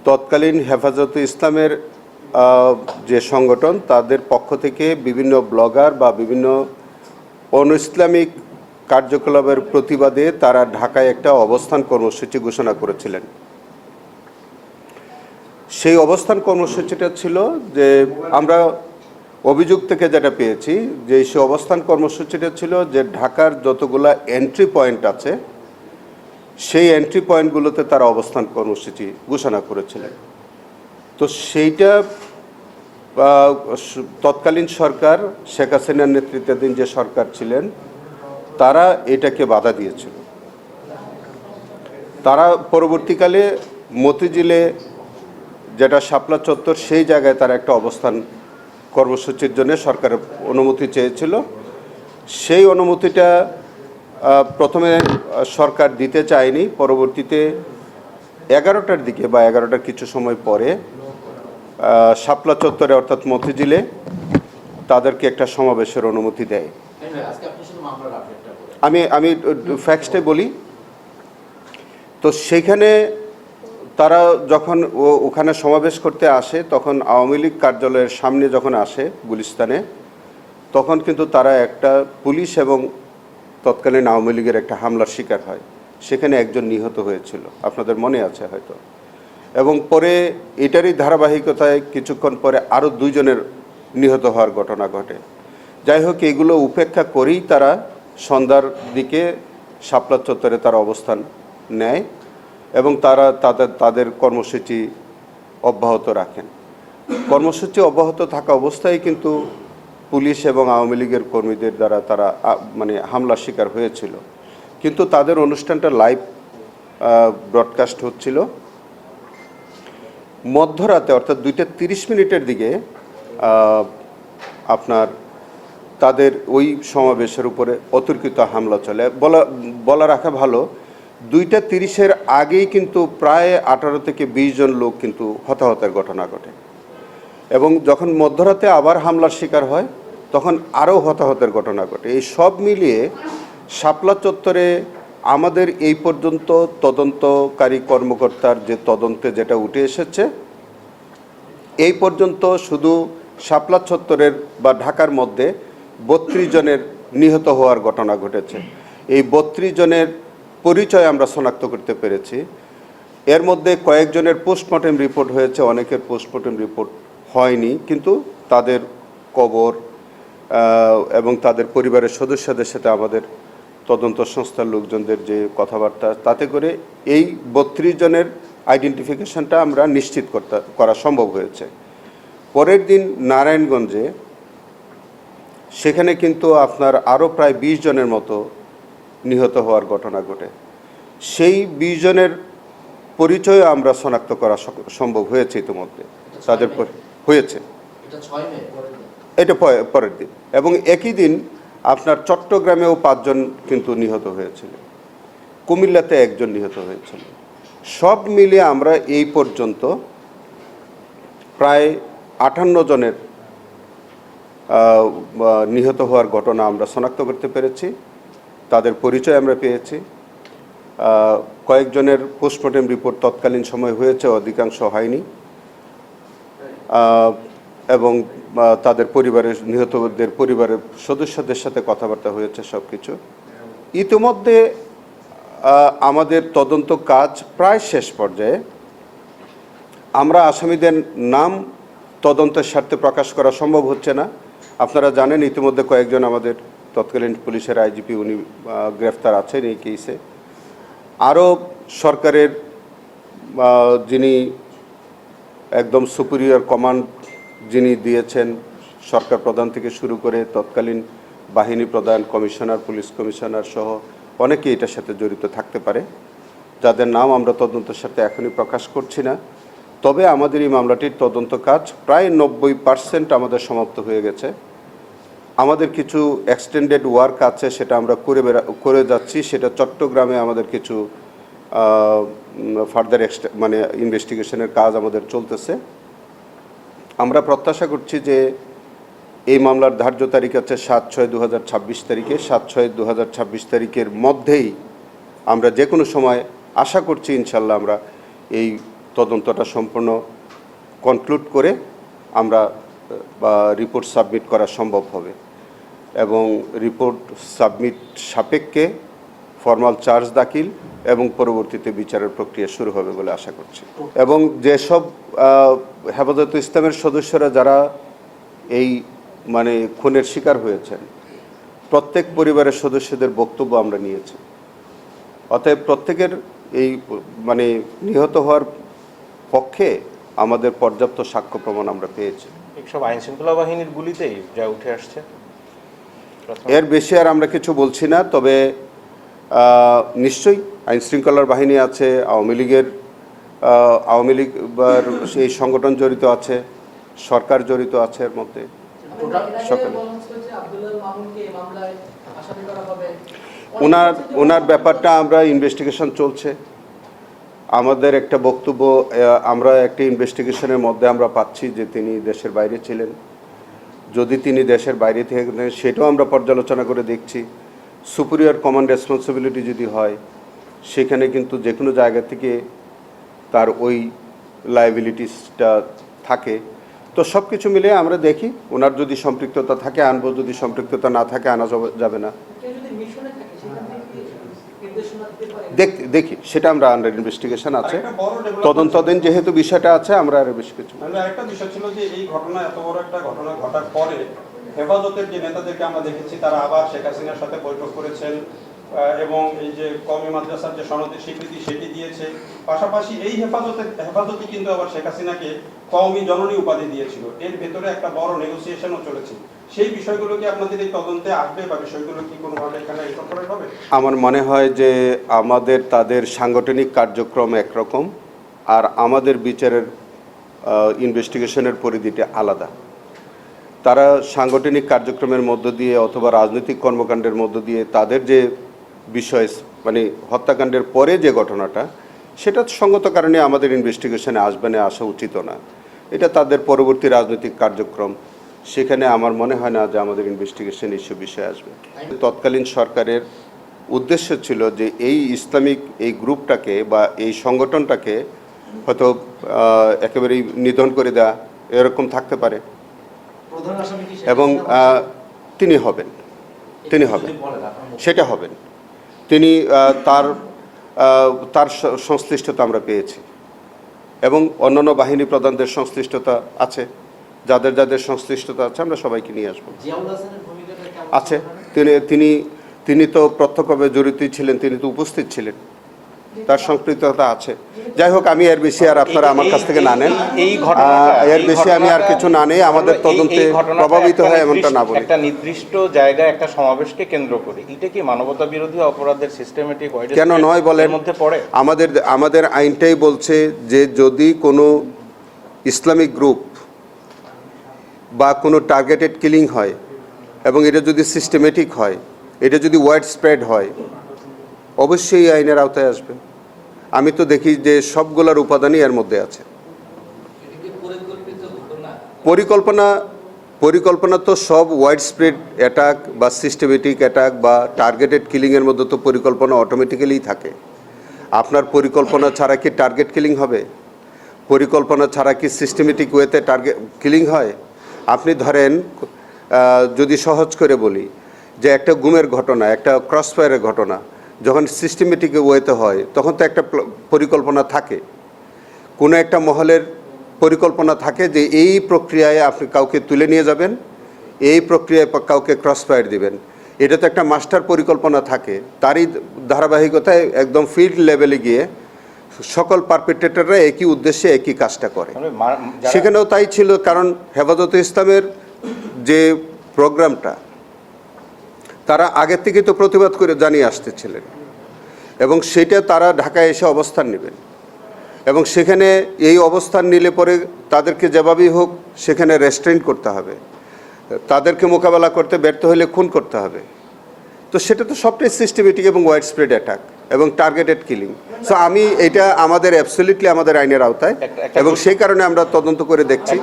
তৎকালীন হেফাজতে ইসলামের যে সংগঠন তাদের পক্ষ থেকে বিভিন্ন ব্লগার বা বিভিন্ন অনইসলামিক কার্যকলাপের প্রতিবাদে তারা ঢাকায় একটা অবস্থান কর্মসূচি ঘোষণা করেছিলেন। সেই অবস্থান কর্মসূচিটা ছিল যে আমরা অভিযোগ থেকে যেটা পেয়েছি যে সেই অবস্থান কর্মসূচিটা ছিল যে ঢাকার যতগুলা এন্ট্রি পয়েন্ট আছে সেই এন্ট্রি পয়েন্টগুলোতে তারা অবস্থান কর্মসূচি ঘোষণা করেছিলেন। তো সেইটা তৎকালীন সরকার শেখ হাসিনার নেতৃত্বাধীন যে সরকার ছিলেন তারা এটাকে বাধা দিয়েছিল। তারা পরবর্তীকালে মতিঝিলে যেটা শাপলা চত্বর সেই জায়গায় তারা একটা অবস্থান কর্মসূচির জন্য সরকারের অনুমতি চেয়েছিল। সেই অনুমতিটা প্রথমে সরকার দিতে চায়নি। পরবর্তীতে 11টার দিকে বা 11টার কিছু সময় পরে শাপলা চত্বরে অর্থাৎ মতিঝিলে তাদেরকে একটা সমাবেশের অনুমতি দেয়। আমি ফ্যাক্টসটাই বলি। তো সেইখানে তারা যখন ওখানে সমাবেশ করতে আসে তখন আওয়ামী লীগ কার্যালয়ের সামনে যখন আসে গুলিস্তানে, তখন কিন্তু তারা একটা পুলিশ এবং তৎকালীন আওয়ামী লীগের একটা হামলার শিকার হয়। সেখানে একজন নিহত হয়েছিল, আপনাদের মনে আছে হয়তো। এবং পরে এটারই ধারাবাহিকতায় কিছুক্ষণ পরে আরও 2 জনের নিহত হওয়ার ঘটনা ঘটে। যাই হোক, এগুলো উপেক্ষা করেই তারা সন্ধ্যার দিকে শাপলা চত্বরে তারা অবস্থান নেয় এবং তারা তাদের কর্মসূচি অব্যাহত রাখেন। কর্মসূচি অব্যাহত থাকা অবস্থায় কিন্তু পুলিশ এবং আওয়ামী লীগের কর্মীদের দ্বারা তারা হামলার শিকার হয়েছিল। কিন্তু তাদের অনুষ্ঠানটা লাইভ ব্রডকাস্ট হচ্ছিল। মধ্যরাতে অর্থাৎ 2:30 দিকে আপনার তাদের ওই সমাবেশের উপরে অতর্কিত হামলা চলে। বলা রাখা ভালো, 2:30 আগেই কিন্তু প্রায় 18 থেকে 20 জন লোক কিন্তু হতাহতের ঘটনা ঘটে এবং যখন মধ্যরাতে আবার হামলার শিকার হয় তখন আরও হতাহতের ঘটনা ঘটে। এই সব মিলিয়ে শাপলা চত্বরে আমাদের এই পর্যন্ত তদন্তকারী কর্মকর্তার যে তদন্তে যেটা উঠে এসেছে, এই পর্যন্ত শুধু শাপলা চত্বরের বা ঢাকার মধ্যে 32 জনের নিহত হওয়ার ঘটনা ঘটেছে। এই 32 জনের পরিচয় আমরা শনাক্ত করতে পেরেছি। এর মধ্যে কয়েকজনের পোস্টমর্টেম রিপোর্ট হয়েছে, অনেকের পোস্টমর্টেম রিপোর্ট হয়নি, কিন্তু তাদের কবর এবং তাদের পরিবারের সদস্যদের সাথে আমাদের তদন্ত সংস্থার লোকজনদের যে কথাবার্তা, তাতে করে এই 32 জনের আইডেন্টিফিকেশনটা আমরা নিশ্চিত করা সম্ভব হয়েছে। পরের দিন নারায়ণগঞ্জে সেখানে কিন্তু আপনার আরও প্রায় 20 জনের মতো নিহত হওয়ার ঘটনা ঘটে। সেই 20 জনের পরিচয় আমরা শনাক্ত করা সম্ভব হয়েছে ইতিমধ্যে, তাদের হয়েছে। এটা পরের দিন এবং একই দিন আপনার চট্টগ্রামেও 5 জন কিন্তু নিহত হয়েছিল, কুমিল্লাতে 1 জন নিহত হয়েছিল। সব মিলিয়ে আমরা এই পর্যন্ত প্রায় 58 জনের নিহত হওয়ার ঘটনা আমরা শনাক্ত করতে পেরেছি, তাদের পরিচয় আমরা পেয়েছি। কয়েকজনের পোস্টমর্টেম রিপোর্ট তৎকালীন সময় হয়েছে, অধিকাংশ হয়নি, এবং তাদের পরিবারের নিহতদের পরিবারের সদস্যদের সাথে কথাবার্তা হয়েছে সব কিছু। ইতিমধ্যে আমাদের তদন্ত কাজ প্রায় শেষ পর্যায়ে। আমরা আসামিদের নাম তদন্তের স্বার্থে প্রকাশ করা সম্ভব হচ্ছে না। আপনারা জানেন ইতিমধ্যে কয়েকজন আমাদের তৎকালীন পুলিশের আইজিপি উনি গ্রেফতার আছেন এই কেসে। আরও সরকারের যিনি একদম সুপিরিয়র কমান্ড যিনি দিয়েছেন, সরকার প্রধান থেকে শুরু করে তৎকালীন বাহিনী প্রধান, কমিশনার, পুলিশ কমিশনার সহ অনেকেই এটার সাথে জড়িত থাকতে পারে, যাদের নাম আমরা তদন্তের সাথে এখনই প্রকাশ করছি না। তবে আমাদের এই মামলাটির তদন্ত কাজ প্রায় 90% আমাদের সমাপ্ত হয়ে গেছে। আমাদের কিছু এক্সটেন্ডেড ওয়ার্ক আছে, সেটা আমরা করে যাচ্ছি। সেটা চট্টগ্রামে আমাদের কিছু ফার্দার ইনভেস্টিগেশনের কাজ আমাদের চলতেছে। আমরা প্রত্যাশা করছি যে এই মামলার ধার্য তারিখ আছে 7/6/2026 তারিখে। 7/6/2026 তারিখের মধ্যেই আমরা যে কোনো সময় আশা করছি ইনশাল্লাহ আমরা এই তদন্তটা সম্পূর্ণ কনক্লুড করে আমরা বা রিপোর্ট সাবমিট করা সম্ভব হবে এবং রিপোর্ট সাবমিট সাপেক্ষে ফর্মাল চার্জ দাখিল এবং পরবর্তীতে বিচারের প্রক্রিয়া শুরু হবে বলে আশা করছি। এবং যেসব হেফাজতে ইসলামের সদস্যরা যারা এই মানে খুনের শিকার হয়েছেন প্রত্যেক পরিবারের সদস্যদের বক্তব্য আমরা নিয়েছি। অতএব প্রত্যেকের এই মানে নিহত হওয়ার পক্ষে আমাদের পর্যাপ্ত সাক্ষ্য প্রমাণ আমরা পেয়েছি। সব আইন শৃঙ্খলা বাহিনীর গুলিতেই যা উঠে আসছে, এর বেশি আর আমরা কিছু বলছি না। তবে নিশ্চয়ই আইন শৃঙ্খলার বাহিনী আছে, আওয়ামী লীগ এই সংগঠন জড়িত আছে, সরকার জড়িত আছে এর মধ্যে। ওনার ব্যাপারটা আমরা ইনভেস্টিগেশন চলছে। আমাদের একটা বক্তব্য আমরা একটা ইনভেস্টিগেশনের মধ্যে আমরা পাচ্ছি যে তিনি দেশের বাইরে ছিলেন। যদি তিনি দেশের বাইরে থেকে সেটাও আমরা পর্যালোচনা করে দেখছি। সুপিরিয়র কমান্ড রেসপন্সিবিলিটি যদি হয় সেখানে কিন্তু যে কোনো জায়গা থেকে তার ওই লায়াবিলিটিসটা থাকে। তো সব কিছু মিলে আমরা দেখি ওনার যদি সম্পৃক্ততা থাকে আনবো, যদি সম্পৃক্ততা না থাকে আনা যাবে না। দেখি সেটা আমরা আন্ডার ইনভেস্টিগেশন আছে, তদন্তাধীন যেহেতু বিষয়টা আছে আমরা আরো বেশি কিছু। একটা বিষয় ছিল যে এই ঘটনা এত বড় একটা ঘটনা ঘটার পরে হেফাজতের যে নেতাদেরকে আমরা দেখেছি তারা আবার শেখ হাসিনার সাথে বৈঠক করেছেন এবং এই যে কওমি মাদ্রাসার যে সনদের স্বীকৃতি সেটি দিয়েছে। পাশাপাশি এই হেফাজতই কিন্তু আবার শেখ হাসিনাকে কওমি জননী উপাধি দিয়েছিল। এর ভেতরে একটা বড় নেগোসিয়েশনও চলেছে। সেই বিষয়গুলো কি আপনাদের এই তদন্তে আসবে বা বিষয়গুলো কি কোনোভাবে এখানে ইনকর্পোরেট হবে? আমার মনে হয় যে আমাদের তাদের সাংগঠনিক কার্যক্রম একরকম আর আমাদের বিচারের ইনভেস্টিগেশনের পরিধিটা আলাদা। তারা সাংগঠনিক কার্যক্রমের মধ্য দিয়ে অথবা রাজনৈতিক কর্মকাণ্ডের মধ্য দিয়ে তাদের যে বিষয় মানে হত্যাকাণ্ডের পরে যে ঘটনাটা সেটা সঙ্গত কারণে আমাদের ইনভেস্টিগেশনে আসবে না, আসা উচিত না। এটা তাদের পরবর্তী রাজনৈতিক কার্যক্রম, সেখানে আমার মনে হয় না যে আমাদের ইনভেস্টিগেশন এইসব বিষয় আসবে। তৎকালীন সরকারের উদ্দেশ্য ছিল যে এই ইসলামিক এই গ্রুপটাকে বা এই সংগঠনটাকে হয়তো একেবারেই নিধন করে দেওয়া এরকম থাকতে পারে এবং তিনি হবেন সেটা হবেন। তিনি তার সংশ্লিষ্টতা আমরা পেয়েছি এবং অন্যান্য বাহিনী প্রধানদের সংশ্লিষ্টতা আছে। যাদের সংশ্লিষ্টতা আছে আমরা সবাইকে নিয়ে আসবো। আছে, তিনি তো প্রত্যক্ষভাবে জড়িত ছিলেন, তিনি তো উপস্থিত ছিলেন, তার সম্পৃক্ততা আছে। যাই হোক, আমি এর বেশি আর আপনারা আমার কাছ থেকে না নেন, এর বেশি আমি আর কিছু না নেই। আমাদের তদন্তে প্রভাবিত হয় এমনটা না বলি। একটা নির্দিষ্ট জায়গায় একটা সমাবেশকে কেন্দ্র করে এটা কি মানবতা বিরোধী অপরাধের সিস্টেমেটিক কেন নয় বলেন? মধ্যে পড়ে। আমাদের আইনটাই বলছে যে যদি কোনো ইসলামিক গ্রুপ বা কোনো টার্গেটেড কিলিং হয় এবং এটা যদি সিস্টেমেটিক হয়, এটা যদি ওয়াইড স্প্রেড হয়, অবশ্যই এই আইনের আওতায় আসবে। আমি তো দেখি যে সবগুলোর উপাদানই এর মধ্যে আছে। পরিকল্পনা তো সব ওয়াইড স্প্রেড অ্যাটাক বা সিস্টেমেটিক অ্যাটাক বা টার্গেটেড কিলিংয়ের মধ্যে তো পরিকল্পনা অটোমেটিক্যালিই থাকে। আপনার পরিকল্পনা ছাড়া কি টার্গেট কিলিং হবে? পরিকল্পনা ছাড়া কি সিস্টেমেটিক ওয়েতে টার্গেট কিলিং হয়? আপনি ধরেন, যদি সহজ করে বলি যে একটা গুমের ঘটনা, একটা ক্রসফায়ারের ঘটনা যখন সিস্টেমেটিক ওয়েতে হয় তখন তো একটা পরিকল্পনা থাকে, কোনো একটা মহলের পরিকল্পনা থাকে যে এই প্রক্রিয়ায় আপনি কাউকে তুলে নিয়ে যাবেন, এই প্রক্রিয়ায় কাউকে ক্রসফায়ার দিবেন। এটা তো একটা মাস্টার পরিকল্পনা থাকে। তারই ধারাবাহিকতায় একদম ফিল্ড লেভেলে গিয়ে সকল পারপেট্রেটররা একই উদ্দেশ্যে একই কাজটা করে। সেখানেও তাই ছিল, কারণ হেফাজতে ইসলামের যে প্রোগ্রামটা তারা আগের থেকে তো প্রতিবাদ করে জানিয়ে আসতেছিলেন এবং সেটা তারা ঢাকায় এসে অবস্থান নেবেন এবং সেখানে এই অবস্থান নিলে পরে তাদেরকে যেভাবেই হোক সেখানে রেস্ট্রেইন করতে হবে, তাদেরকে মোকাবেলা করতে ব্যর্থ হলে খুন করতে হবে। তো সেটা তো সবটাই সিস্টেমেটিক এবং ওয়াইড স্প্রেড অ্যাটাক এবং টার্গেটেড কিলিং। সো আমি এটা আমাদের অ্যাবসলিউটলি আমাদের আইনের আওতায় এবং সেই কারণে আমরা তদন্ত করে দেখছি।